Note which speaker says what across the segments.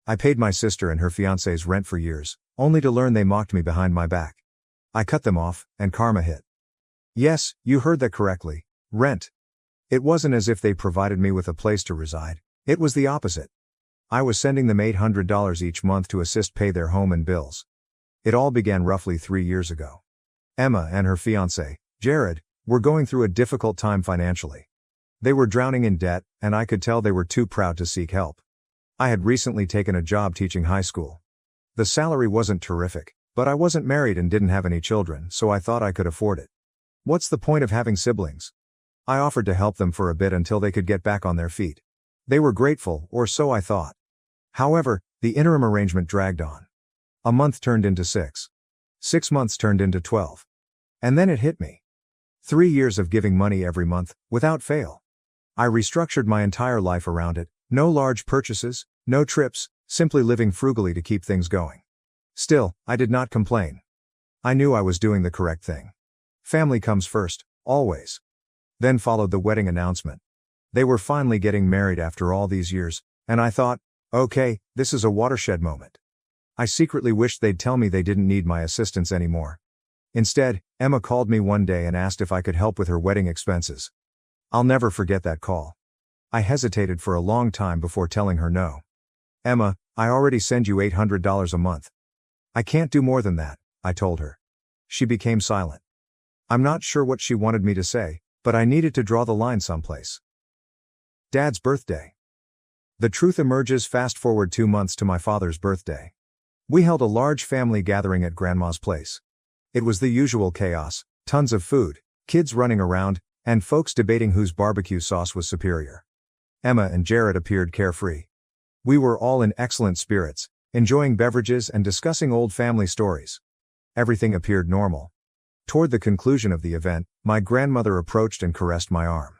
Speaker 1: I paid my sister and her fiancé's rent for years, only to learn they mocked me behind my back. I cut them off, and karma hit. Yes, you heard that correctly. Rent. It wasn't as if they provided me with a place to reside. It was the opposite. I was sending them $800 each month to assist pay their home and bills. It all began roughly 3 years ago. Emma and her fiancé, Jared, were going through a difficult time financially. They were drowning in debt, and I could tell they were too proud to seek help. I had recently taken a job teaching high school. The salary wasn't terrific, but I wasn't married and didn't have any children, so I thought I could afford it. What's the point of having siblings? I offered to help them for a bit until they could get back on their feet. They were grateful, or so I thought. However, the interim arrangement dragged on. A month turned into 6. 6 months turned into 12. And then it hit me. 3 years of giving money every month, without fail. I restructured my entire life around it, no large purchases, no trips, simply living frugally to keep things going. Still, I did not complain. I knew I was doing the correct thing. Family comes first, always. Then followed the wedding announcement. They were finally getting married after all these years, and I thought, okay, this is a watershed moment. I secretly wished they'd tell me they didn't need my assistance anymore. Instead, Emma called me one day and asked if I could help with her wedding expenses. I'll never forget that call. I hesitated for a long time before telling her no. Emma, I already send you $800 a month. I can't do more than that, I told her. She became silent. I'm not sure what she wanted me to say, but I needed to draw the line someplace. Dad's birthday. The truth emerges. Fast forward 2 months to my father's birthday. We held a large family gathering at Grandma's place. It was the usual chaos, tons of food, kids running around, and folks debating whose barbecue sauce was superior. Emma and Jared appeared carefree. We were all in excellent spirits, enjoying beverages and discussing old family stories. Everything appeared normal. Toward the conclusion of the event, my grandmother approached and caressed my arm.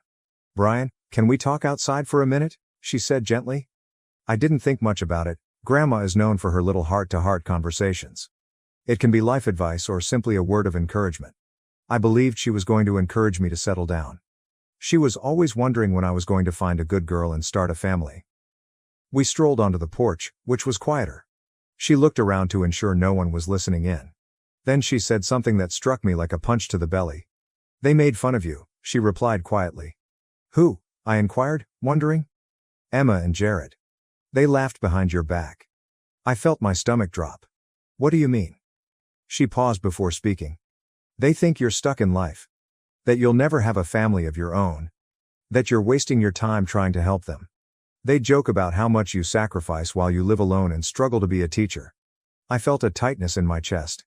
Speaker 1: "Brian, can we talk outside for a minute?" she said gently. I didn't think much about it. Grandma is known for her little heart-to-heart conversations. It can be life advice or simply a word of encouragement. I believed she was going to encourage me to settle down. She was always wondering when I was going to find a good girl and start a family. We strolled onto the porch, which was quieter. She looked around to ensure no one was listening in. Then she said something that struck me like a punch to the belly. "They made fun of you," she replied quietly. "Who?" I inquired, wondering. "Emma and Jared. They laughed behind your back." I felt my stomach drop. "What do you mean?" She paused before speaking. "They think you're stuck in life. That you'll never have a family of your own. That you're wasting your time trying to help them. They joke about how much you sacrifice while you live alone and struggle to be a teacher." I felt a tightness in my chest.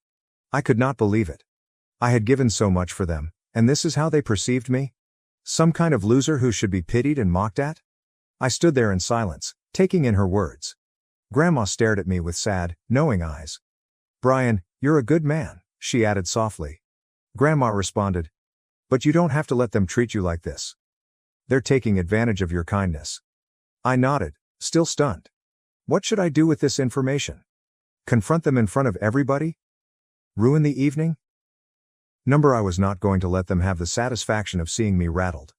Speaker 1: I could not believe it. I had given so much for them, and this is how they perceived me? Some kind of loser who should be pitied and mocked at? I stood there in silence, taking in her words. Grandma stared at me with sad, knowing eyes. "Brian, you're a good man," she added softly. Grandma responded. "But you don't have to let them treat you like this. They're taking advantage of your kindness." I nodded, still stunned. What should I do with this information? Confront them in front of everybody? Ruin the evening? I was not going to let them have the satisfaction of seeing me rattled.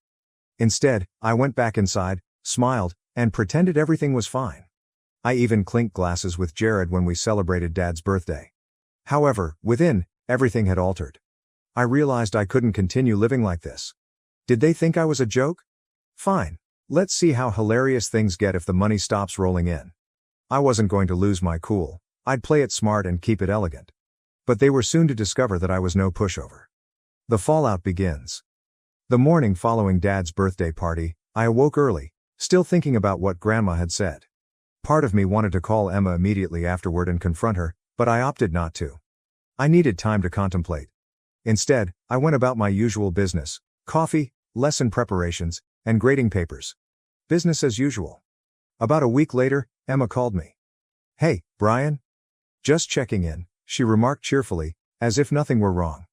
Speaker 1: Instead, I went back inside, smiled, and pretended everything was fine. I even clinked glasses with Jared when we celebrated Dad's birthday. However, within, everything had altered. I realized I couldn't continue living like this. Did they think I was a joke? Fine. Let's see how hilarious things get if the money stops rolling in. I wasn't going to lose my cool. I'd play it smart and keep it elegant. But they were soon to discover that I was no pushover. The fallout begins. The morning following Dad's birthday party, I awoke early, still thinking about what Grandma had said. Part of me wanted to call Emma immediately afterward and confront her, but I opted not to. I needed time to contemplate. Instead, I went about my usual business: coffee, lesson preparations, and grading papers. Business as usual. About a week later, Emma called me. "Hey, Brian. Just checking in," she remarked cheerfully, as if nothing were wrong.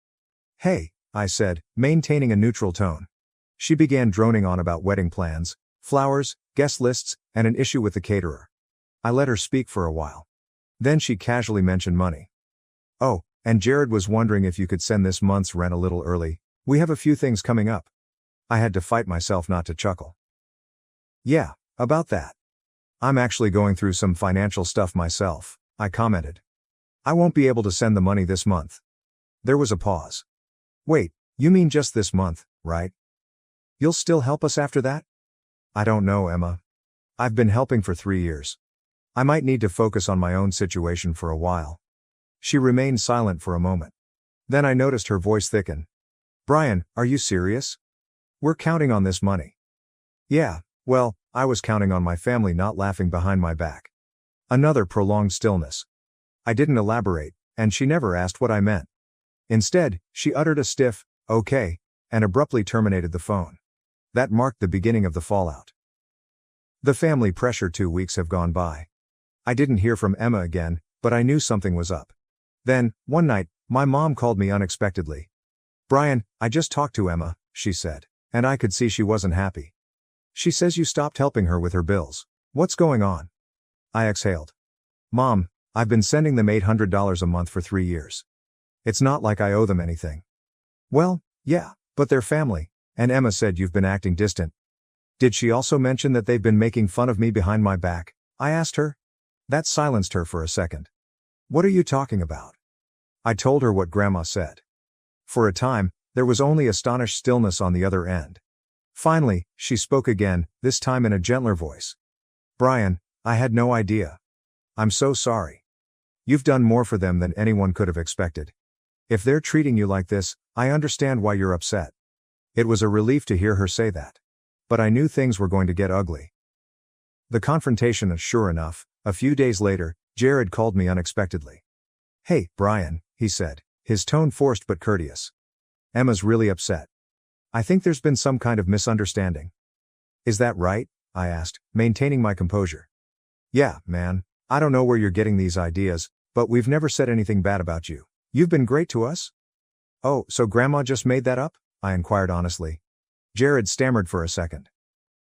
Speaker 1: "Hey," I said, maintaining a neutral tone. She began droning on about wedding plans, flowers, guest lists, and an issue with the caterer. I let her speak for a while. Then she casually mentioned money. "Oh, and Jared was wondering if you could send this month's rent a little early. We have a few things coming up." I had to fight myself not to chuckle. "Yeah, about that. I'm actually going through some financial stuff myself, I commented. I won't be able to send the money this month. There was a pause. Wait, you mean just this month, right? You'll still help us after that? I don't know, Emma. I've been helping for 3 years. I might need to focus on my own situation for a while. She remained silent for a moment. Then I noticed her voice thicken. Brian, are you serious? We're counting on this money. Yeah, well, I was counting on my family not laughing behind my back. Another prolonged stillness. I didn't elaborate, and she never asked what I meant. Instead, she uttered a stiff, okay, and abruptly terminated the phone. That marked the beginning of the fallout. The family pressure. 2 weeks have gone by. I didn't hear from Emma again, but I knew something was up. Then, one night, my mom called me unexpectedly. Brian, I just talked to Emma, she said, and I could see she wasn't happy. She says you stopped helping her with her bills. What's going on? I exhaled. Mom, I've been sending them $800 a month for 3 years. It's not like I owe them anything. Well, yeah, but they're family, and Emma said you've been acting distant. Did she also mention that they've been making fun of me behind my back? I asked her. That silenced her for a second. What are you talking about? I told her what Grandma said. For a time, there was only astonished stillness on the other end. Finally, she spoke again, this time in a gentler voice. Brian, I had no idea. I'm so sorry. You've done more for them than anyone could have expected. If they're treating you like this, I understand why you're upset. It was a relief to hear her say that. But I knew things were going to get ugly. The confrontation. Sure enough, a few days later, Jared called me unexpectedly. Hey, Brian, he said, his tone forced but courteous. Emma's really upset. I think there's been some kind of misunderstanding. Is that right? I asked, maintaining my composure. Yeah, man, I don't know where you're getting these ideas, but we've never said anything bad about you. You've been great to us. Oh, so Grandma just made that up? I inquired honestly. Jared stammered for a second.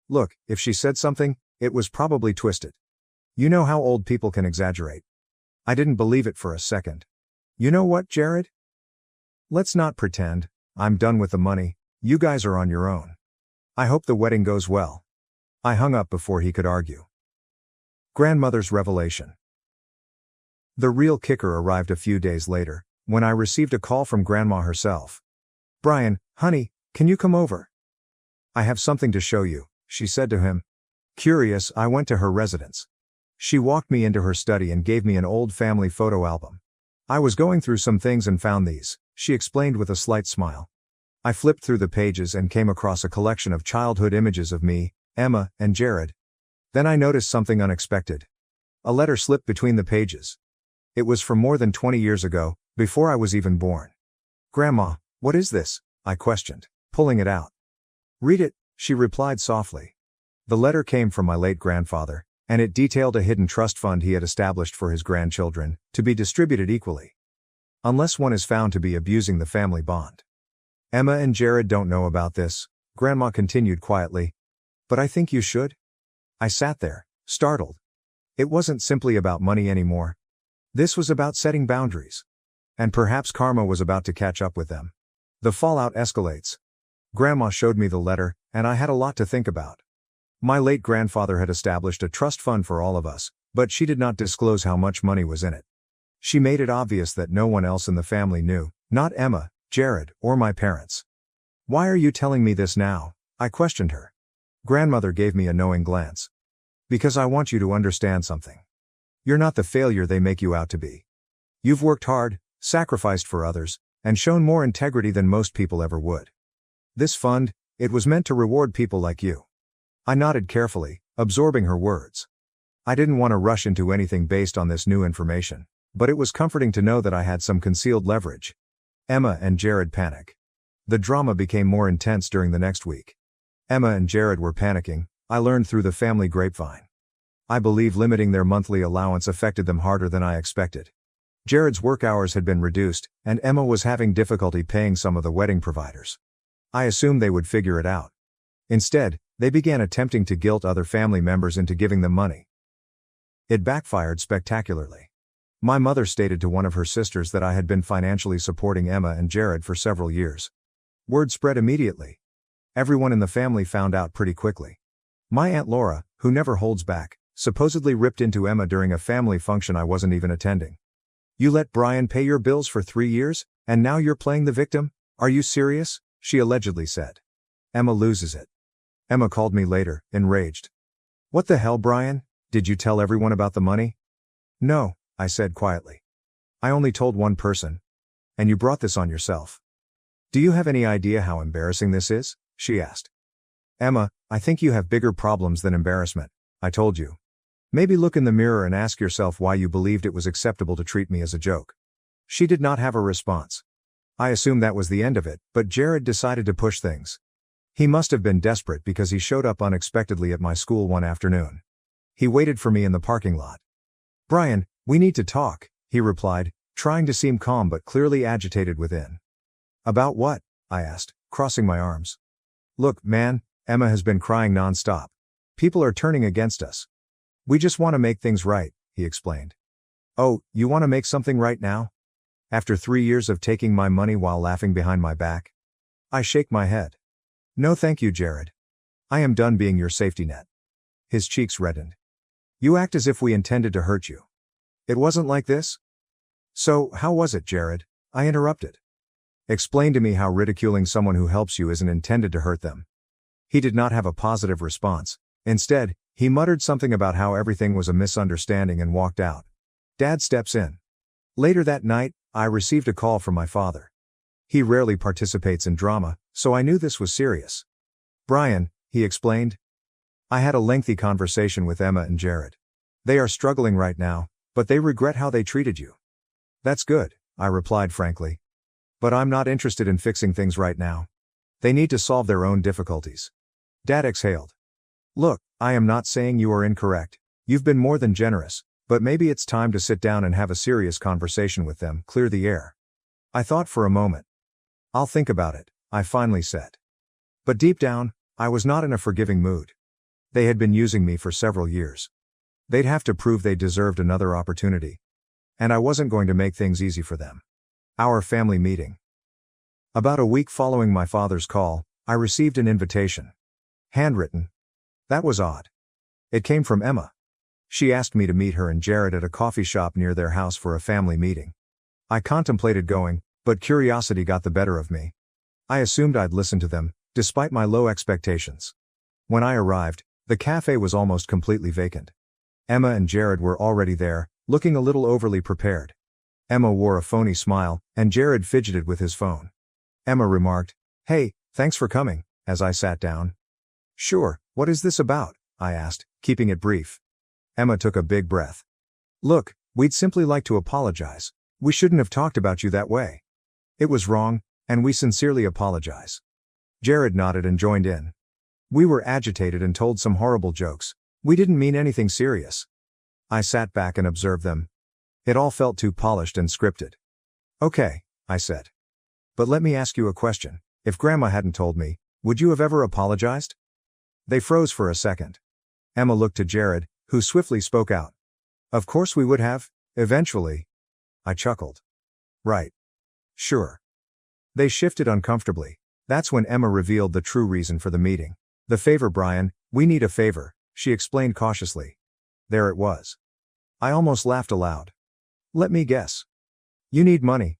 Speaker 1: Look, if she said something, it was probably twisted. You know how old people can exaggerate. I didn't believe it for a second. You know what, Jared? Let's not pretend. I'm done with the money. You guys are on your own. I hope the wedding goes well. I hung up before he could argue. Grandmother's revelation. The real kicker arrived a few days later, when I received a call from Grandma herself. Brian, honey, can you come over? I have something to show you, she said to him. Curious, I went to her residence. She walked me into her study and gave me an old family photo album. I was going through some things and found these, she explained with a slight smile. I flipped through the pages and came across a collection of childhood images of me, Emma, and Jared. Then I noticed something unexpected. A letter slipped between the pages. It was from more than 20 years ago, before I was even born. Grandma, what is this? I questioned, pulling it out. Read it, she replied softly. The letter came from my late grandfather, and it detailed a hidden trust fund he had established for his grandchildren, to be distributed equally. Unless one is found to be abusing the family bond. Emma and Jared don't know about this, Grandma continued quietly. But I think you should. I sat there, startled. It wasn't simply about money anymore. This was about setting boundaries. And perhaps karma was about to catch up with them. The fallout escalates. Grandma showed me the letter, and I had a lot to think about. My late grandfather had established a trust fund for all of us, but she did not disclose how much money was in it. She made it obvious that no one else in the family knew, not Emma, Jared, or my parents. Why are you telling me this now? I questioned her. Grandmother gave me a knowing glance. Because I want you to understand something. You're not the failure they make you out to be. You've worked hard, sacrificed for others, and shown more integrity than most people ever would. This fund, it was meant to reward people like you. I nodded carefully, absorbing her words. I didn't want to rush into anything based on this new information, but it was comforting to know that I had some concealed leverage. Emma and Jared panic. The drama became more intense during the next week. Emma and Jared were panicking, I learned through the family grapevine. I believe limiting their monthly allowance affected them harder than I expected. Jared's work hours had been reduced, and Emma was having difficulty paying some of the wedding providers. I assumed they would figure it out. Instead, they began attempting to guilt other family members into giving them money. It backfired spectacularly. My mother stated to one of her sisters that I had been financially supporting Emma and Jared for several years. Word spread immediately. Everyone in the family found out pretty quickly. My Aunt Laura, who never holds back, supposedly ripped into Emma during a family function I wasn't even attending. You let Brian pay your bills for 3 years, and now you're playing the victim? Are you serious? She allegedly said. Emma loses it. Emma called me later, enraged. What the hell, Brian? Did you tell everyone about the money? No, I said quietly. I only told one person. And you brought this on yourself. Do you have any idea how embarrassing this is? She asked. Emma, I think you have bigger problems than embarrassment, I told you. Maybe look in the mirror and ask yourself why you believed it was acceptable to treat me as a joke. She did not have a response. I assumed that was the end of it, but Jared decided to push things. He must have been desperate because he showed up unexpectedly at my school one afternoon. He waited for me in the parking lot. Brian, we need to talk, he replied, trying to seem calm but clearly agitated within. About what? I asked, crossing my arms. Look, man, Emma has been crying non-stop. People are turning against us. We just want to make things right, he explained. Oh, you want to make something right now? After 3 years of taking my money while laughing behind my back? I shake my head. No thank you, Jared. I am done being your safety net. His cheeks reddened. You act as if we intended to hurt you. It wasn't like this? So, how was it, Jared? I interrupted. Explain to me how ridiculing someone who helps you isn't intended to hurt them. He did not have a positive response. Instead, he muttered something about how everything was a misunderstanding and walked out. Dad steps in. Later that night, I received a call from my father. He rarely participates in drama, so I knew this was serious. Brian, he explained. I had a lengthy conversation with Emma and Jared. They are struggling right now, but they regret how they treated you. That's good, I replied frankly. But I'm not interested in fixing things right now. They need to solve their own difficulties. Dad exhaled. Look, I am not saying you are incorrect. You've been more than generous, but maybe it's time to sit down and have a serious conversation with them, clear the air. I thought for a moment. I'll think about it, I finally said. But deep down, I was not in a forgiving mood. They had been using me for several years. They'd have to prove they deserved another opportunity. And I wasn't going to make things easy for them. Our family meeting. About a week following my father's call, I received an invitation. Handwritten. That was odd. It came from Emma. She asked me to meet her and Jared at a coffee shop near their house for a family meeting. I contemplated going, but curiosity got the better of me. I assumed I'd listen to them, despite my low expectations. When I arrived, the cafe was almost completely vacant. Emma and Jared were already there, looking a little overly prepared. Emma wore a phony smile, and Jared fidgeted with his phone. Emma remarked, "Hey, thanks for coming," as I sat down. "Sure, what is this about?" I asked, keeping it brief. Emma took a big breath. "Look, we'd simply like to apologize. We shouldn't have talked about you that way. It was wrong, and we sincerely apologize." Jared nodded and joined in. "We were agitated and told some horrible jokes. We didn't mean anything serious." I sat back and observed them. It all felt too polished and scripted. "Okay," I said. "But let me ask you a question. If Grandma hadn't told me, would you have ever apologized?" They froze for a second. Emma looked to Jared, who swiftly spoke out. "Of course we would have, eventually." I chuckled. "Right. Sure." They shifted uncomfortably. That's when Emma revealed the true reason for the meeting. "The favor, Brian, we need a favor," she explained cautiously. There it was. I almost laughed aloud. "Let me guess. You need money."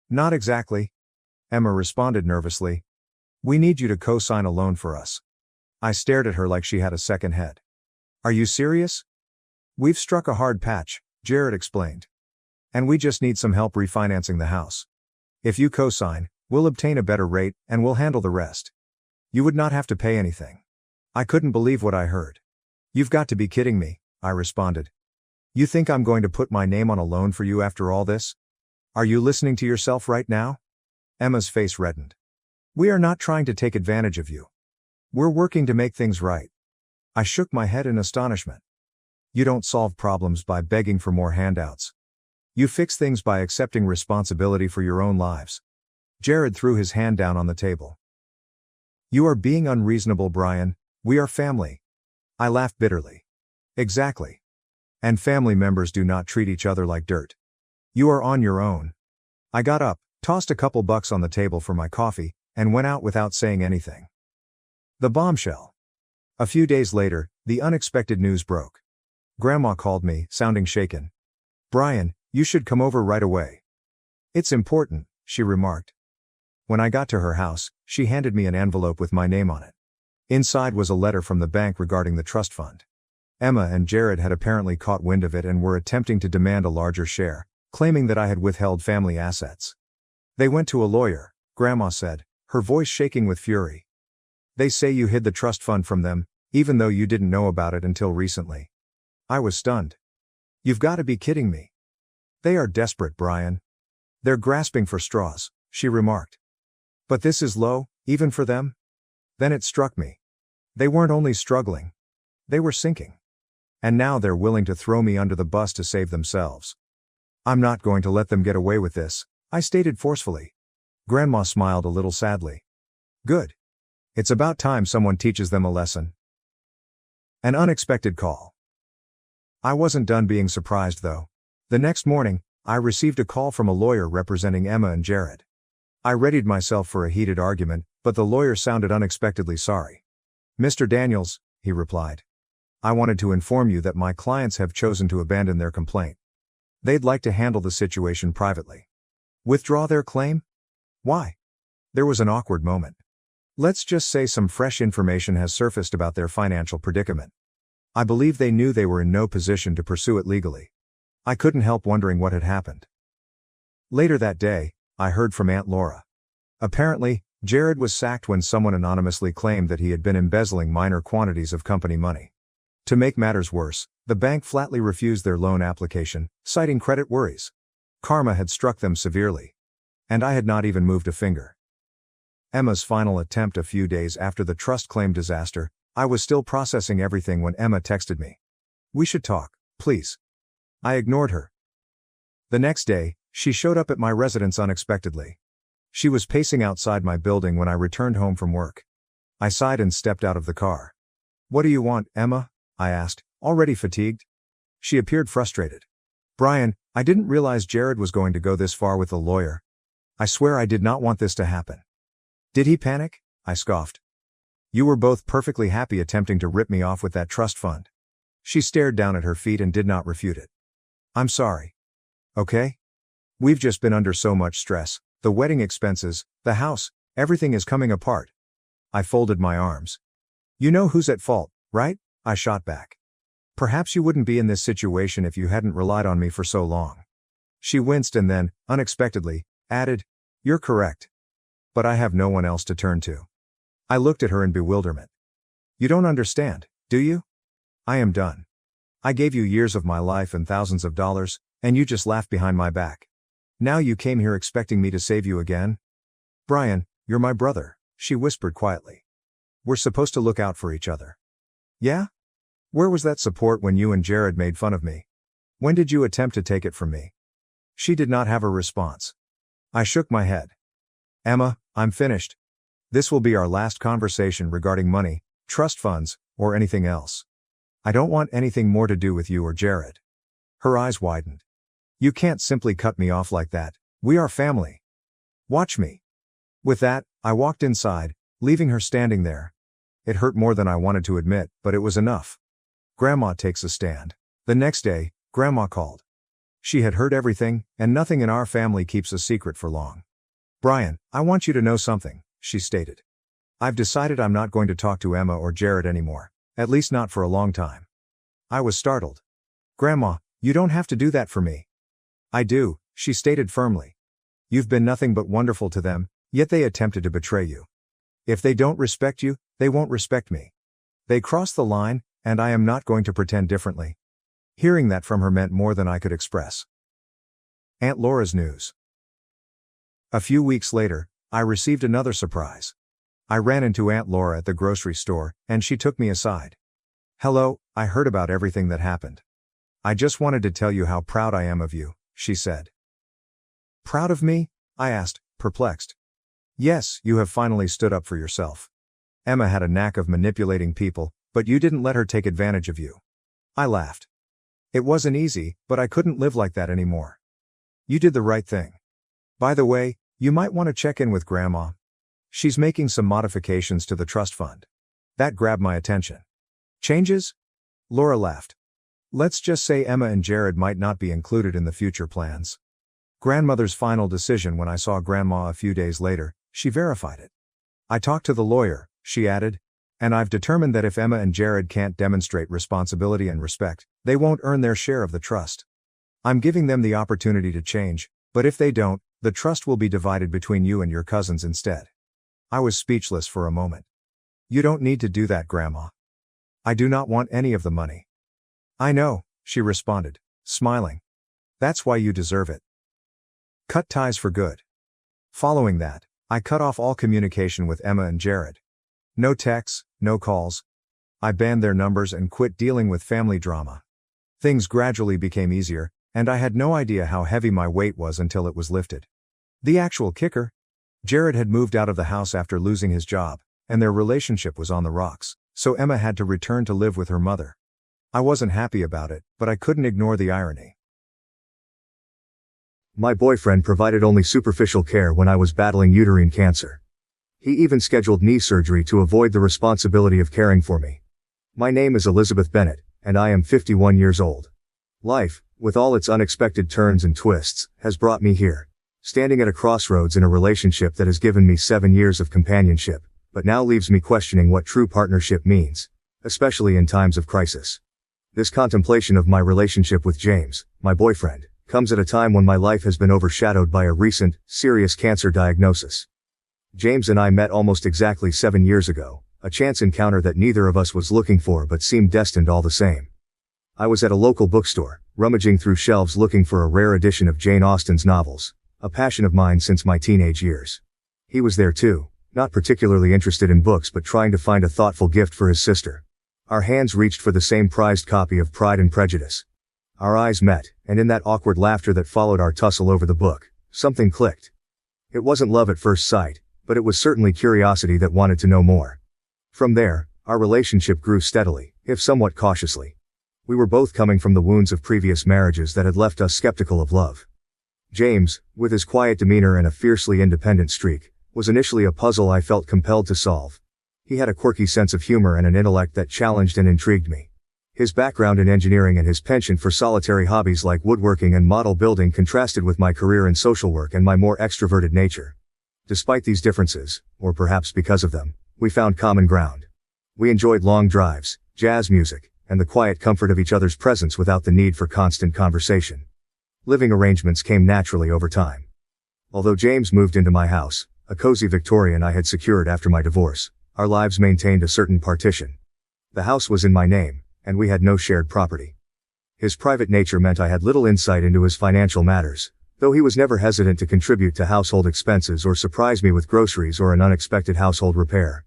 Speaker 1: "Not exactly," Emma responded nervously. "We need you to co-sign a loan for us." I stared at her like she had a second head. "Are you serious?" "We've struck a hard patch," Jared explained. "And we just need some help refinancing the house. If you co-sign, we'll obtain a better rate, and we'll handle the rest. You would not have to pay anything." I couldn't believe what I heard. "You've got to be kidding me," I responded. "You think I'm going to put my name on a loan for you after all this? Are you listening to yourself right now?" Emma's face reddened. "We are not trying to take advantage of you. We're working to make things right." I shook my head in astonishment. "You don't solve problems by begging for more handouts. You fix things by accepting responsibility for your own lives." Jared threw his hand down on the table. "You are being unreasonable, Brian. We are family." I laughed bitterly. "Exactly. And family members do not treat each other like dirt. You are on your own." I got up, tossed a couple bucks on the table for my coffee, and went out without saying anything. The bombshell. A few days later, the unexpected news broke. Grandma called me, sounding shaken. "Brian, you should come over right away." "It's important," she remarked. When I got to her house, she handed me an envelope with my name on it. Inside was a letter from the bank regarding the trust fund. Emma and Jared had apparently caught wind of it and were attempting to demand a larger share, claiming that I had withheld family assets. "They went to a lawyer," Grandma said, her voice shaking with fury. "They say you hid the trust fund from them, even though you didn't know about it until recently." I was stunned. "You've got to be kidding me." "They are desperate, Brian. They're grasping for straws," she remarked. "But this is low, even for them?" Then it struck me. They weren't only struggling. They were sinking. And now they're willing to throw me under the bus to save themselves. "I'm not going to let them get away with this," I stated forcefully. Grandma smiled a little sadly. "Good. It's about time someone teaches them a lesson." An unexpected call. I wasn't done being surprised though. The next morning, I received a call from a lawyer representing Emma and Jared. I readied myself for a heated argument, but the lawyer sounded unexpectedly sorry. "Mr. Daniels," he replied. "I wanted to inform you that my clients have chosen to abandon their complaint. They'd like to handle the situation privately." "Withdraw their claim? Why?" There was an awkward moment. "Let's just say some fresh information has surfaced about their financial predicament. I believe they knew they were in no position to pursue it legally." I couldn't help wondering what had happened. Later that day, I heard from Aunt Laura. Apparently, Jared was sacked when someone anonymously claimed that he had been embezzling minor quantities of company money. To make matters worse, the bank flatly refused their loan application, citing credit worries. Karma had struck them severely. And I had not even moved a finger. Emma's final attempt a few days after the trust claim disaster, I was still processing everything when Emma texted me. "We should talk, please." I ignored her. The next day, she showed up at my residence unexpectedly. She was pacing outside my building when I returned home from work. I sighed and stepped out of the car. "What do you want, Emma?" I asked, already fatigued. She appeared frustrated. "Brian, I didn't realize Jared was going to go this far with the lawyer. I swear I did not want this to happen." "Did he panic?" I scoffed. "You were both perfectly happy attempting to rip me off with that trust fund." She stared down at her feet and did not refute it. "I'm sorry. Okay? We've just been under so much stress, the wedding expenses, the house, everything is coming apart." I folded my arms. "You know who's at fault, right?" I shot back. "Perhaps you wouldn't be in this situation if you hadn't relied on me for so long." She winced and then, unexpectedly, added, "You're correct. But I have no one else to turn to." I looked at her in bewilderment. "You don't understand, do you? I am done. I gave you years of my life and thousands of dollars, and you just laughed behind my back. Now you came here expecting me to save you again?" "Brian, you're my brother," she whispered quietly. "We're supposed to look out for each other." "Yeah? Where was that support when you and Jared made fun of me? When did you attempt to take it from me?" She did not have a response. I shook my head. "Emma, I'm finished. This will be our last conversation regarding money, trust funds, or anything else. I don't want anything more to do with you or Jared." Her eyes widened. "You can't simply cut me off like that. We are family. Watch me." With that, I walked inside, leaving her standing there. It hurt more than I wanted to admit, but it was enough. Grandma takes a stand. The next day, Grandma called. She had heard everything, and nothing in our family keeps a secret for long. "Brian, I want you to know something," she stated. "I've decided I'm not going to talk to Emma or Jared anymore, at least not for a long time." I was startled. "Grandma, you don't have to do that for me." "I do," she stated firmly. "You've been nothing but wonderful to them, yet they attempted to betray you. If they don't respect you, they won't respect me. They crossed the line, and I am not going to pretend differently." Hearing that from her meant more than I could express. Aunt Laura's news. A few weeks later, I received another surprise. I ran into Aunt Laura at the grocery store, and she took me aside. "Hello, I heard about everything that happened. I just wanted to tell you how proud I am of you," she said. "Proud of me?" I asked, perplexed. "Yes, you have finally stood up for yourself. Emma had a knack of manipulating people, but you didn't let her take advantage of you." I laughed. "It wasn't easy, but I couldn't live like that anymore. You did the right thing. By the way, you might want to check in with Grandma. She's making some modifications to the trust fund." That grabbed my attention. "Changes?" Laura laughed. Let's just say Emma and Jared might not be included in the future plans. Grandmother's final decision. When I saw Grandma a few days later, she verified it. I talked to the lawyer, she added, and I've determined that if Emma and Jared can't demonstrate responsibility and respect, they won't earn their share of the trust. I'm giving them the opportunity to change, but if they don't, the trust will be divided between you and your cousins instead. I was speechless for a moment. You don't need to do that, Grandma. I do not want any of the money. I know, she responded, smiling. That's why you deserve it. Cut ties for good. Following that, I cut off all communication with Emma and Jared. No texts, no calls. I banned their numbers and quit dealing with family drama. Things gradually became easier, and I had no idea how heavy my weight was until it was lifted. The actual kicker? Jared had moved out of the house after losing his job, and their relationship was on the rocks, so Emma had to return to live with her mother. I wasn't happy about it, but I couldn't ignore the irony.
Speaker 2: My boyfriend provided only superficial care when I was battling uterine cancer. He even scheduled knee surgery to avoid the responsibility of caring for me. My name is Elizabeth Bennett, and I am 51 years old. Life, with all its unexpected turns and twists, has brought me here. Standing at a crossroads in a relationship that has given me 7 years of companionship, but now leaves me questioning what true partnership means, especially in times of crisis. This contemplation of my relationship with James, my boyfriend, comes at a time when my life has been overshadowed by a recent, serious cancer diagnosis. James and I met almost exactly 7 years ago, a chance encounter that neither of us was looking for but seemed destined all the same. I was at a local bookstore, rummaging through shelves looking for a rare edition of Jane Austen's novels, a passion of mine since my teenage years. He was there too, not particularly interested in books but trying to find a thoughtful gift for his sister. Our hands reached for the same prized copy of Pride and Prejudice. Our eyes met, and in that awkward laughter that followed our tussle over the book, something clicked. It wasn't love at first sight, but it was certainly curiosity that wanted to know more. From there, our relationship grew steadily, if somewhat cautiously. We were both coming from the wounds of previous marriages that had left us skeptical of love. James, with his quiet demeanor and a fiercely independent streak, was initially a puzzle I felt compelled to solve. He had a quirky sense of humor and an intellect that challenged and intrigued me. His background in engineering and his penchant for solitary hobbies like woodworking and model building contrasted with my career in social work and my more extroverted nature. Despite these differences, or perhaps because of them, we found common ground. We enjoyed long drives, jazz music, and the quiet comfort of each other's presence without the need for constant conversation. Living arrangements came naturally over time. Although James moved into my house, a cozy Victorian I had secured after my divorce, our lives maintained a certain partition. The house was in my name, and we had no shared property. His private nature meant I had little insight into his financial matters, though he was never hesitant to contribute to household expenses or surprise me with groceries or an unexpected household repair.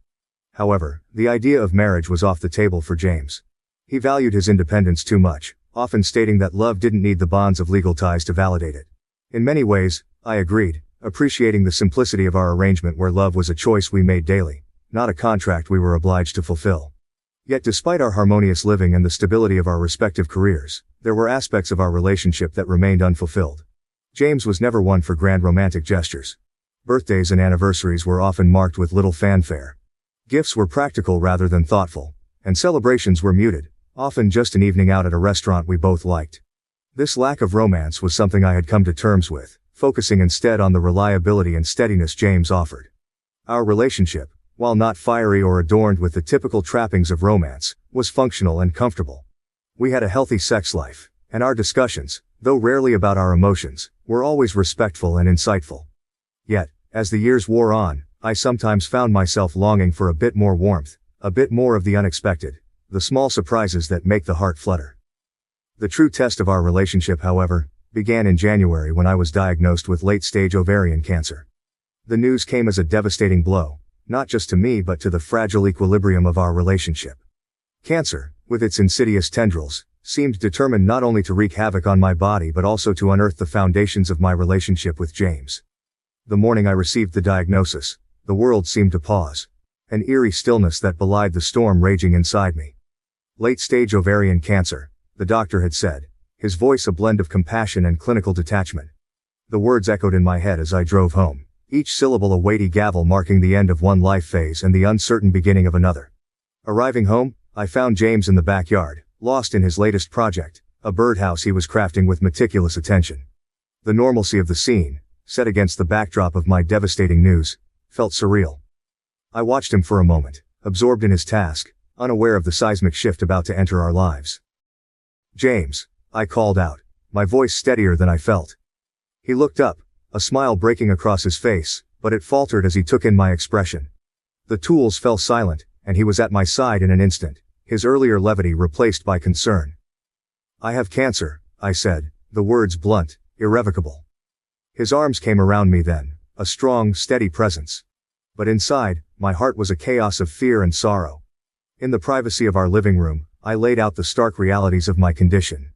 Speaker 2: However, the idea of marriage was off the table for James. He valued his independence too much, often stating that love didn't need the bonds of legal ties to validate it. In many ways, I agreed, appreciating the simplicity of our arrangement where love was a choice we made daily, not a contract we were obliged to fulfill. Yet despite our harmonious living and the stability of our respective careers, there were aspects of our relationship that remained unfulfilled. James was never one for grand romantic gestures. Birthdays and anniversaries were often marked with little fanfare. Gifts were practical rather than thoughtful, and celebrations were muted, often just an evening out at a restaurant we both liked. This lack of romance was something I had come to terms with, focusing instead on the reliability and steadiness James offered. Our relationship, while not fiery or adorned with the typical trappings of romance, was functional and comfortable. We had a healthy sex life, and our discussions, though rarely about our emotions, were always respectful and insightful. Yet, as the years wore on, I sometimes found myself longing for a bit more warmth, a bit more of the unexpected, the small surprises that make the heart flutter. The true test of our relationship, however, began in January when I was diagnosed with late-stage ovarian cancer. The news came as a devastating blow, not just to me but to the fragile equilibrium of our relationship. Cancer, with its insidious tendrils, seemed determined not only to wreak havoc on my body but also to unearth the foundations of my relationship with James. The morning I received the diagnosis, the world seemed to pause. An eerie stillness that belied the storm raging inside me. Late-stage ovarian cancer, the doctor had said, his voice a blend of compassion and clinical detachment. The words echoed in my head as I drove home, each syllable a weighty gavel marking the end of one life phase and the uncertain beginning of another. Arriving home, I found James in the backyard, lost in his latest project, a birdhouse he was crafting with meticulous attention. The normalcy of the scene, set against the backdrop of my devastating news, felt surreal. I watched him for a moment, absorbed in his task, unaware of the seismic shift about to enter our lives. "James," I called out, my voice steadier than I felt. He looked up, a smile breaking across his face, but it faltered as he took in my expression. The tools fell silent, and he was at my side in an instant, his earlier levity replaced by concern. "I have cancer," I said, the words blunt, irrevocable. His arms came around me then, a strong, steady presence. But inside, my heart was a chaos of fear and sorrow. In the privacy of our living room, I laid out the stark realities of my condition.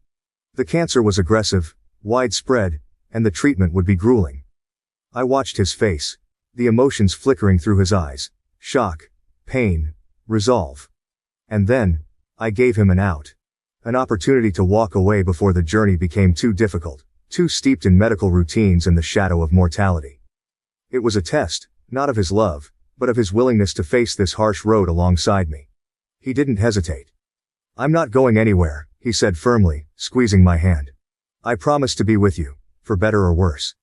Speaker 2: The cancer was aggressive, widespread, and the treatment would be grueling. I watched his face, the emotions flickering through his eyes, shock, pain, resolve. And then, I gave him an out. An opportunity to walk away before the journey became too difficult, too steeped in medical routines and the shadow of mortality. It was a test, not of his love, but of his willingness to face this harsh road alongside me. He didn't hesitate. "I'm not going anywhere," he said firmly, squeezing my hand. "I promise to be with you, for better or worse."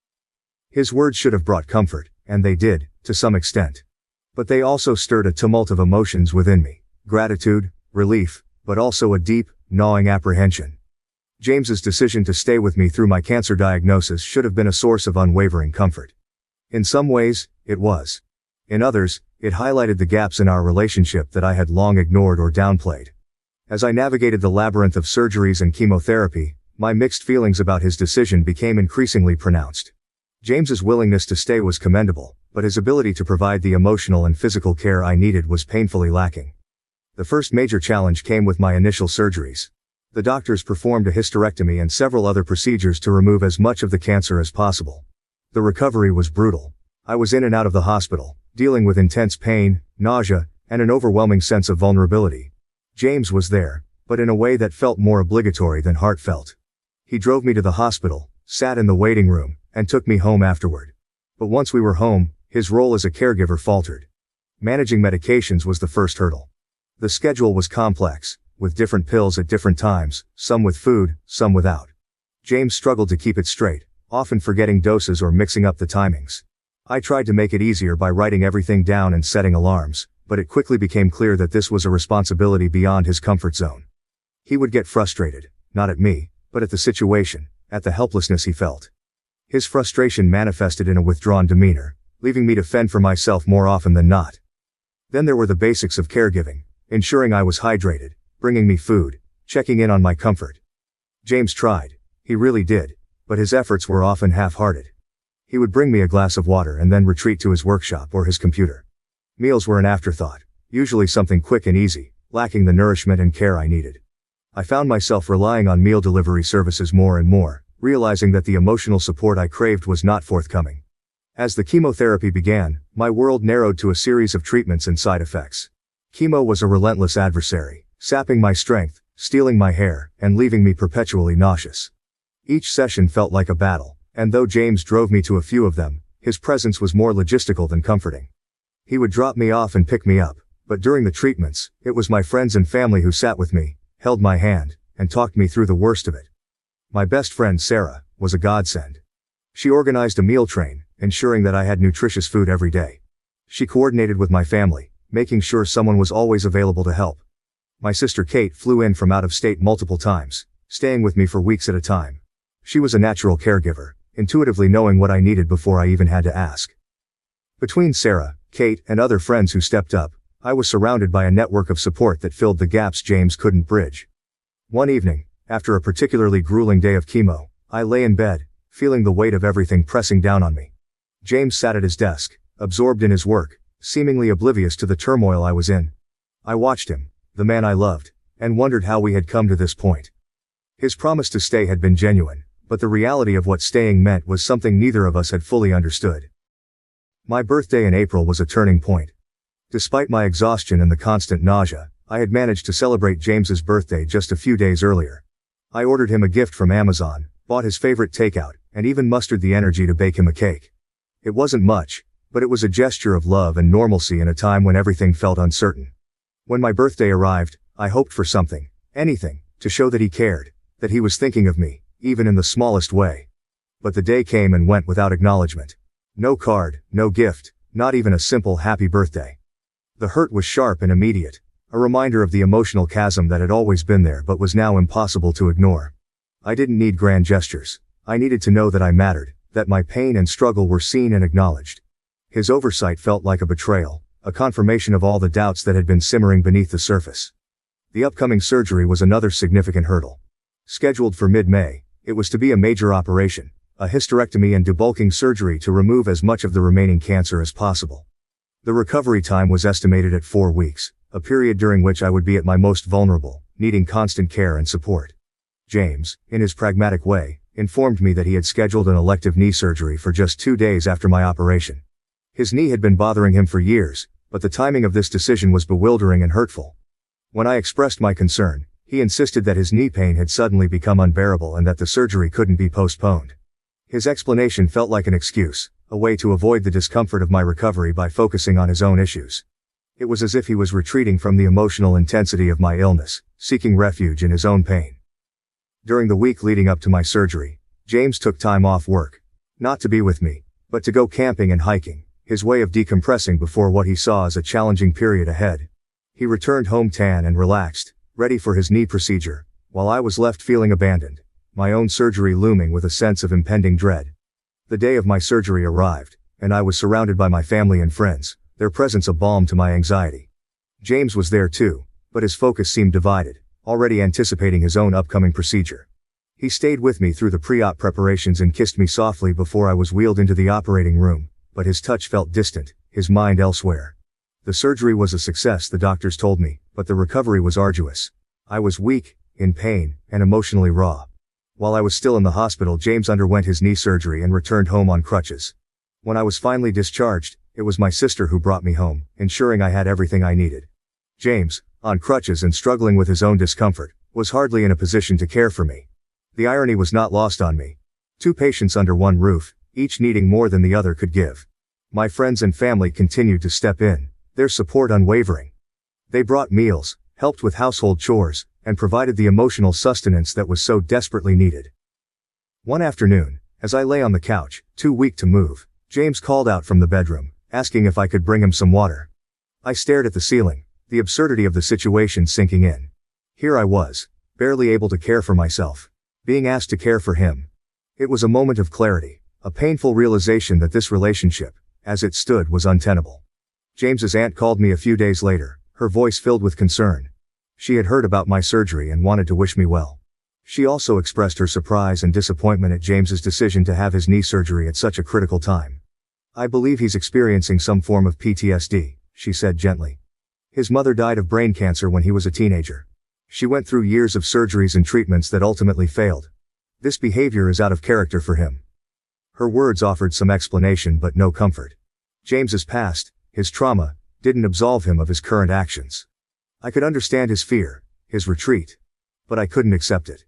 Speaker 2: His words should have brought comfort, and they did, to some extent. But they also stirred a tumult of emotions within me, gratitude, relief, but also a deep, gnawing apprehension. James's decision to stay with me through my cancer diagnosis should have been a source of unwavering comfort. In some ways, it was. In others, it highlighted the gaps in our relationship that I had long ignored or downplayed. As I navigated the labyrinth of surgeries and chemotherapy, my mixed feelings about his decision became increasingly pronounced. James's willingness to stay was commendable, but his ability to provide the emotional and physical care I needed was painfully lacking. The first major challenge came with my initial surgeries. The doctors performed a hysterectomy and several other procedures to remove as much of the cancer as possible. The recovery was brutal. I was in and out of the hospital, dealing with intense pain, nausea, and an overwhelming sense of vulnerability. James was there, but in a way that felt more obligatory than heartfelt. He drove me to the hospital, sat in the waiting room, and took me home afterward. But once we were home, his role as a caregiver faltered. Managing medications was the first hurdle. The schedule was complex, with different pills at different times, some with food, some without. James struggled to keep it straight, often forgetting doses or mixing up the timings. I tried to make it easier by writing everything down and setting alarms, but it quickly became clear that this was a responsibility beyond his comfort zone. He would get frustrated, not at me, but at the situation, at the helplessness he felt. His frustration manifested in a withdrawn demeanor, leaving me to fend for myself more often than not. Then there were the basics of caregiving, ensuring I was hydrated, bringing me food, checking in on my comfort. James tried, he really did, but his efforts were often half-hearted. He would bring me a glass of water and then retreat to his workshop or his computer. Meals were an afterthought, usually something quick and easy, lacking the nourishment and care I needed. I found myself relying on meal delivery services more and more, realizing that the emotional support I craved was not forthcoming. As the chemotherapy began, my world narrowed to a series of treatments and side effects. Chemo was a relentless adversary, sapping my strength, stealing my hair, and leaving me perpetually nauseous. Each session felt like a battle, and though James drove me to a few of them, his presence was more logistical than comforting. He would drop me off and pick me up, but during the treatments, it was my friends and family who sat with me, held my hand, and talked me through the worst of it. My best friend Sarah was a godsend. She organized a meal train, ensuring that I had nutritious food every day. She coordinated with my family, making sure someone was always available to help. My sister Kate flew in from out of state multiple times, staying with me for weeks at a time. She was a natural caregiver, intuitively knowing what I needed before I even had to ask. Between Sarah, Kate, and other friends who stepped up, I was surrounded by a network of support that filled the gaps James couldn't bridge. One evening, after a particularly grueling day of chemo, I lay in bed, feeling the weight of everything pressing down on me. James sat at his desk, absorbed in his work, seemingly oblivious to the turmoil I was in. I watched him, the man I loved, and wondered how we had come to this point. His promise to stay had been genuine, but the reality of what staying meant was something neither of us had fully understood. My birthday in April was a turning point. Despite my exhaustion and the constant nausea, I had managed to celebrate James's birthday just a few days earlier. I ordered him a gift from Amazon, bought his favorite takeout, and even mustered the energy to bake him a cake. It wasn't much, but it was a gesture of love and normalcy in a time when everything felt uncertain. When my birthday arrived, I hoped for something, anything, to show that he cared, that he was thinking of me, even in the smallest way. But the day came and went without acknowledgement. No card, no gift, not even a simple happy birthday. The hurt was sharp and immediate, a reminder of the emotional chasm that had always been there but was now impossible to ignore. I didn't need grand gestures. I needed to know that I mattered, that my pain and struggle were seen and acknowledged. His oversight felt like a betrayal, a confirmation of all the doubts that had been simmering beneath the surface. The upcoming surgery was another significant hurdle. Scheduled for mid-May, it was to be a major operation, a hysterectomy and debulking surgery to remove as much of the remaining cancer as possible. The recovery time was estimated at 4 weeks, a period during which I would be at my most vulnerable, needing constant care and support. James, in his pragmatic way, informed me that he had scheduled an elective knee surgery for just 2 days after my operation. His knee had been bothering him for years, but the timing of this decision was bewildering and hurtful. When I expressed my concern, he insisted that his knee pain had suddenly become unbearable and that the surgery couldn't be postponed. His explanation felt like an excuse, a way to avoid the discomfort of my recovery by focusing on his own issues. It was as if he was retreating from the emotional intensity of my illness, seeking refuge in his own pain. During the week leading up to my surgery, James took time off work. Not to be with me, but to go camping and hiking, his way of decompressing before what he saw as a challenging period ahead. He returned home tan and relaxed, ready for his knee procedure, while I was left feeling abandoned, my own surgery looming with a sense of impending dread. The day of my surgery arrived, and I was surrounded by my family and friends, their presence a balm to my anxiety. James was there too, but his focus seemed divided, already anticipating his own upcoming procedure. He stayed with me through the pre-op preparations and kissed me softly before I was wheeled into the operating room, but his touch felt distant, his mind elsewhere. The surgery was a success, the doctors told me, but the recovery was arduous. I was weak, in pain, and emotionally raw. While I was still in the hospital, James underwent his knee surgery and returned home on crutches. When I was finally discharged, it was my sister who brought me home, ensuring I had everything I needed. James, on crutches and struggling with his own discomfort, was hardly in a position to care for me. The irony was not lost on me. 2 patients under one roof, each needing more than the other could give. My friends and family continued to step in, their support unwavering. They brought meals, helped with household chores, and provided the emotional sustenance that was so desperately needed. One afternoon, as I lay on the couch, too weak to move, James called out from the bedroom, asking if I could bring him some water. I stared at the ceiling, the absurdity of the situation sinking in. Here I was, barely able to care for myself, being asked to care for him. It was a moment of clarity, a painful realization that this relationship, as it stood, was untenable. James's aunt called me a few days later, her voice filled with concern. She had heard about my surgery and wanted to wish me well. She also expressed her surprise and disappointment at James's decision to have his knee surgery at such a critical time. I believe he's experiencing some form of PTSD, she said gently. His mother died of brain cancer when he was a teenager. She went through years of surgeries and treatments that ultimately failed. This behavior is out of character for him. Her words offered some explanation but no comfort. James's past, his trauma, didn't absolve him of his current actions. I could understand his fear, his retreat. But I couldn't accept it.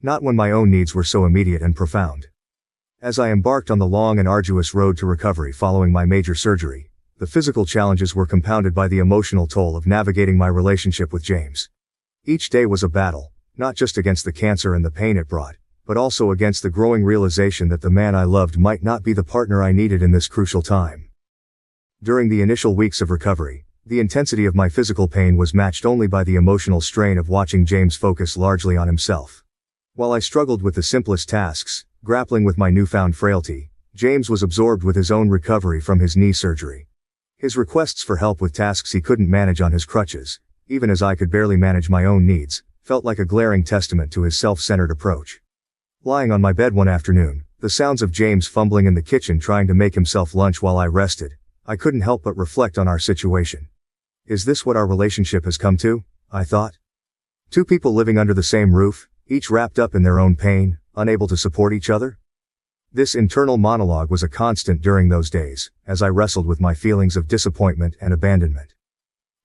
Speaker 2: Not when my own needs were so immediate and profound. As I embarked on the long and arduous road to recovery following my major surgery, the physical challenges were compounded by the emotional toll of navigating my relationship with James. Each day was a battle, not just against the cancer and the pain it brought, but also against the growing realization that the man I loved might not be the partner I needed in this crucial time. During the initial weeks of recovery, the intensity of my physical pain was matched only by the emotional strain of watching James focus largely on himself. While I struggled with the simplest tasks, grappling with my newfound frailty, James was absorbed with his own recovery from his knee surgery. His requests for help with tasks he couldn't manage on his crutches, even as I could barely manage my own needs, felt like a glaring testament to his self-centered approach. Lying on my bed one afternoon, the sounds of James fumbling in the kitchen trying to make himself lunch while I rested, I couldn't help but reflect on our situation. Is this what our relationship has come to? I thought. 2 people living under the same roof, each wrapped up in their own pain, unable to support each other? This internal monologue was a constant during those days, as I wrestled with my feelings of disappointment and abandonment.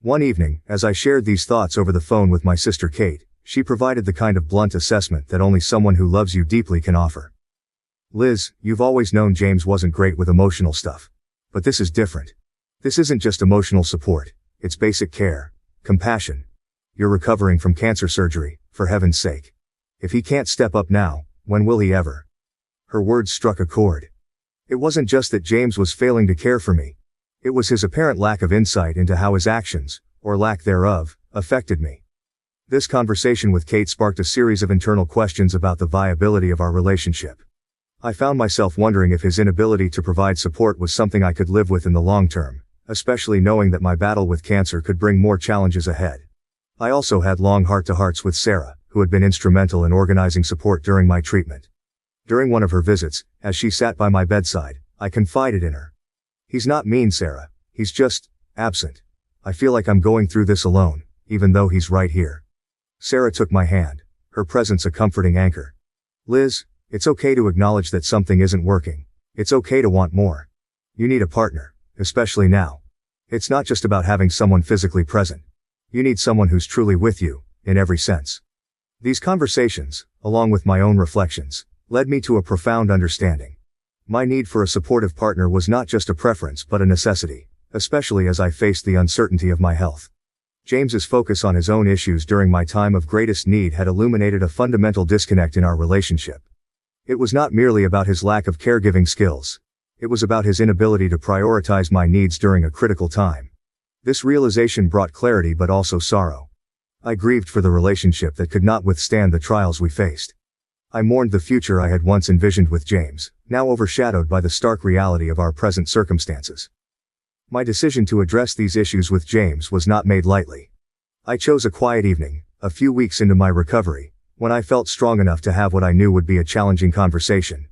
Speaker 2: One evening, as I shared these thoughts over the phone with my sister Kate, she provided the kind of blunt assessment that only someone who loves you deeply can offer. Liz, you've always known James wasn't great with emotional stuff. But this is different. This isn't just emotional support, it's basic care, compassion. You're recovering from cancer surgery, for heaven's sake. If he can't step up now, when will he ever? Her words struck a chord. It wasn't just that James was failing to care for me. It was his apparent lack of insight into how his actions, or lack thereof, affected me. This conversation with Kate sparked a series of internal questions about the viability of our relationship. I found myself wondering if his inability to provide support was something I could live with in the long term, especially knowing that my battle with cancer could bring more challenges ahead. I also had long heart-to-hearts with Sarah, who had been instrumental in organizing support during my treatment. During one of her visits, as she sat by my bedside, I confided in her. "He's not mean, Sarah. He's just absent. I feel like I'm going through this alone, even though he's right here." Sarah took my hand, her presence a comforting anchor. "Liz, it's okay to acknowledge that something isn't working. It's okay to want more. You need a partner, especially now. It's not just about having someone physically present. You need someone who's truly with you, in every sense." These conversations, along with my own reflections, led me to a profound understanding. My need for a supportive partner was not just a preference but a necessity, especially as I faced the uncertainty of my health. James's focus on his own issues during my time of greatest need had illuminated a fundamental disconnect in our relationship. It was not merely about his lack of caregiving skills. It was about his inability to prioritize my needs during a critical time. This realization brought clarity but also sorrow. I grieved for the relationship that could not withstand the trials we faced. I mourned the future I had once envisioned with James, now overshadowed by the stark reality of our present circumstances. My decision to address these issues with James was not made lightly. I chose a quiet evening, a few weeks into my recovery, when I felt strong enough to have what I knew would be a challenging conversation.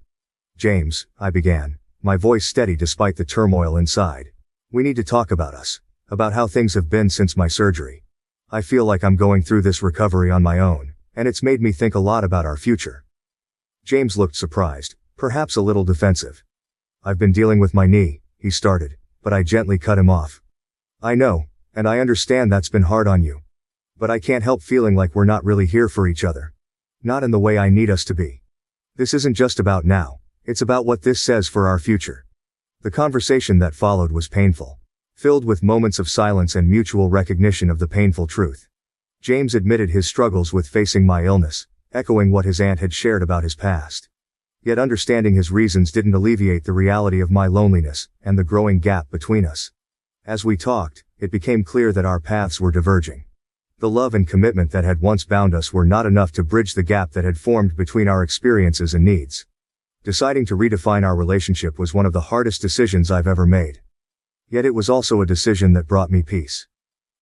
Speaker 2: "James," I began, my voice steady despite the turmoil inside. "We need to talk about us, about how things have been since my surgery. I feel like I'm going through this recovery on my own, and it's made me think a lot about our future." James looked surprised, perhaps a little defensive. "I've been dealing with my knee," he started, but I gently cut him off. "I know, and I understand that's been hard on you. But I can't help feeling like we're not really here for each other. Not in the way I need us to be. This isn't just about now, it's about what this says for our future." The conversation that followed was painful, filled with moments of silence and mutual recognition of the painful truth. James admitted his struggles with facing my illness, echoing what his aunt had shared about his past. Yet understanding his reasons didn't alleviate the reality of my loneliness and the growing gap between us. As we talked, it became clear that our paths were diverging. The love and commitment that had once bound us were not enough to bridge the gap that had formed between our experiences and needs. Deciding to redefine our relationship was one of the hardest decisions I've ever made. Yet it was also a decision that brought me peace.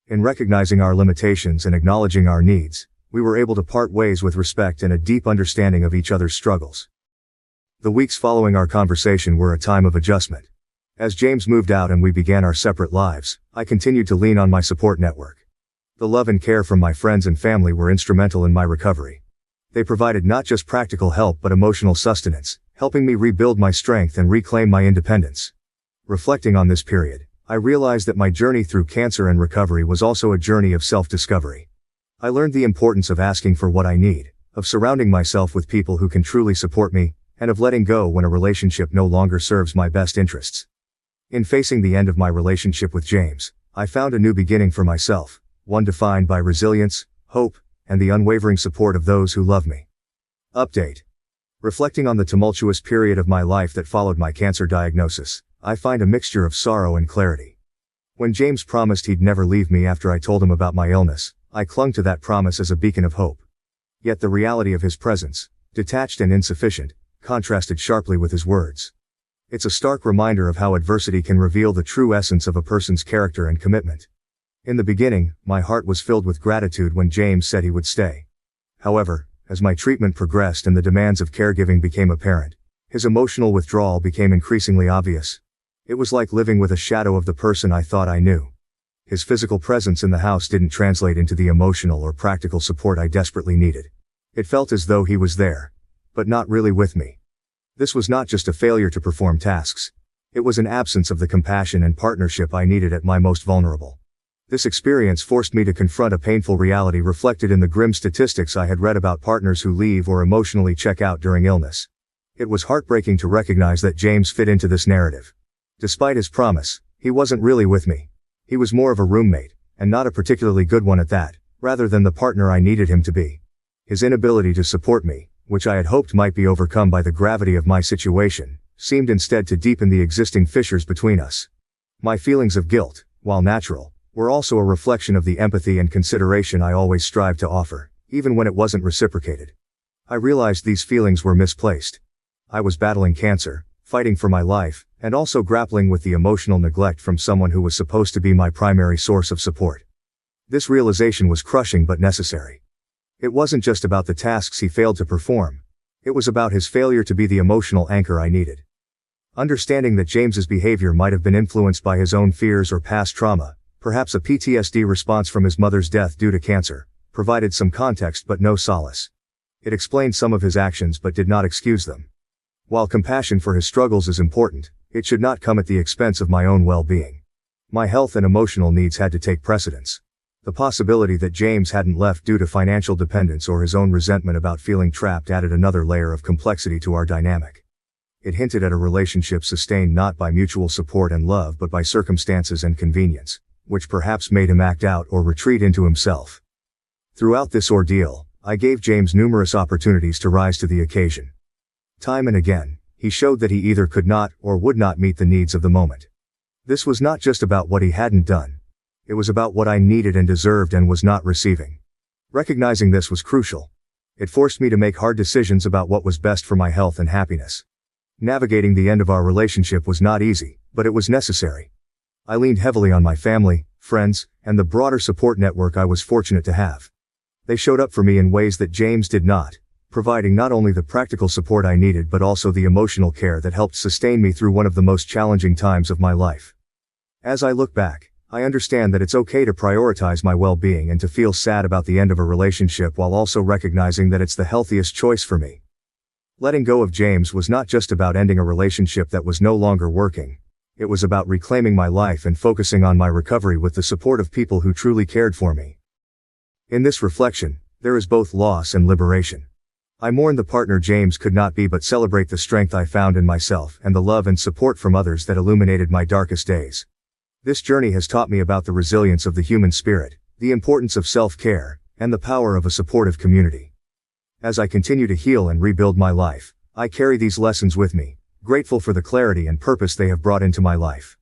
Speaker 2: In recognizing our limitations and acknowledging our needs, we were able to part ways with respect and a deep understanding of each other's struggles. The weeks following our conversation were a time of adjustment. As James moved out and we began our separate lives, I continued to lean on my support network. The love and care from my friends and family were instrumental in my recovery. They provided not just practical help but emotional sustenance, helping me rebuild my strength and reclaim my independence. Reflecting on this period, I realized that my journey through cancer and recovery was also a journey of self-discovery. I learned the importance of asking for what I need, of surrounding myself with people who can truly support me, and of letting go when a relationship no longer serves my best interests. In facing the end of my relationship with James, I found a new beginning for myself, one defined by resilience, hope, and the unwavering support of those who love me. Update. Reflecting on the tumultuous period of my life that followed my cancer diagnosis, I find a mixture of sorrow and clarity. When James promised he'd never leave me after I told him about my illness, I clung to that promise as a beacon of hope. Yet the reality of his presence, detached and insufficient, contrasted sharply with his words. It's a stark reminder of how adversity can reveal the true essence of a person's character and commitment. In the beginning, my heart was filled with gratitude when James said he would stay. However, as my treatment progressed and the demands of caregiving became apparent, his emotional withdrawal became increasingly obvious. It was like living with a shadow of the person I thought I knew. His physical presence in the house didn't translate into the emotional or practical support I desperately needed. It felt as though he was there, but not really with me. This was not just a failure to perform tasks. It was an absence of the compassion and partnership I needed at my most vulnerable. This experience forced me to confront a painful reality reflected in the grim statistics I had read about partners who leave or emotionally check out during illness. It was heartbreaking to recognize that James fit into this narrative. Despite his promise, he wasn't really with me. He was more of a roommate, and not a particularly good one at that, rather than the partner I needed him to be. His inability to support me, which I had hoped might be overcome by the gravity of my situation, seemed instead to deepen the existing fissures between us. My feelings of guilt, while natural, were also a reflection of the empathy and consideration I always strived to offer, even when it wasn't reciprocated. I realized these feelings were misplaced. I was battling cancer, fighting for my life, and also grappling with the emotional neglect from someone who was supposed to be my primary source of support. This realization was crushing but necessary. It wasn't just about the tasks he failed to perform. It was about his failure to be the emotional anchor I needed. Understanding that James's behavior might have been influenced by his own fears or past trauma, perhaps a PTSD response from his mother's death due to cancer, provided some context but no solace. It explained some of his actions but did not excuse them. While compassion for his struggles is important, it should not come at the expense of my own well-being. My health and emotional needs had to take precedence. The possibility that James hadn't left due to financial dependence or his own resentment about feeling trapped added another layer of complexity to our dynamic. It hinted at a relationship sustained not by mutual support and love but by circumstances and convenience, which perhaps made him act out or retreat into himself. Throughout this ordeal, I gave James numerous opportunities to rise to the occasion. Time and again, he showed that he either could not or would not meet the needs of the moment. This was not just about what he hadn't done. It was about what I needed and deserved and was not receiving. Recognizing this was crucial. It forced me to make hard decisions about what was best for my health and happiness. Navigating the end of our relationship was not easy, but it was necessary. I leaned heavily on my family, friends, and the broader support network I was fortunate to have. They showed up for me in ways that James did not, providing not only the practical support I needed but also the emotional care that helped sustain me through one of the most challenging times of my life. As I look back, I understand that it's okay to prioritize my well-being and to feel sad about the end of a relationship while also recognizing that it's the healthiest choice for me. Letting go of James was not just about ending a relationship that was no longer working. It was about reclaiming my life and focusing on my recovery with the support of people who truly cared for me. In this reflection, there is both loss and liberation. I mourn the partner James could not be but celebrate the strength I found in myself and the love and support from others that illuminated my darkest days. This journey has taught me about the resilience of the human spirit, the importance of self-care, and the power of a supportive community. As I continue to heal and rebuild my life, I carry these lessons with me, grateful for the clarity and purpose they have brought into my life.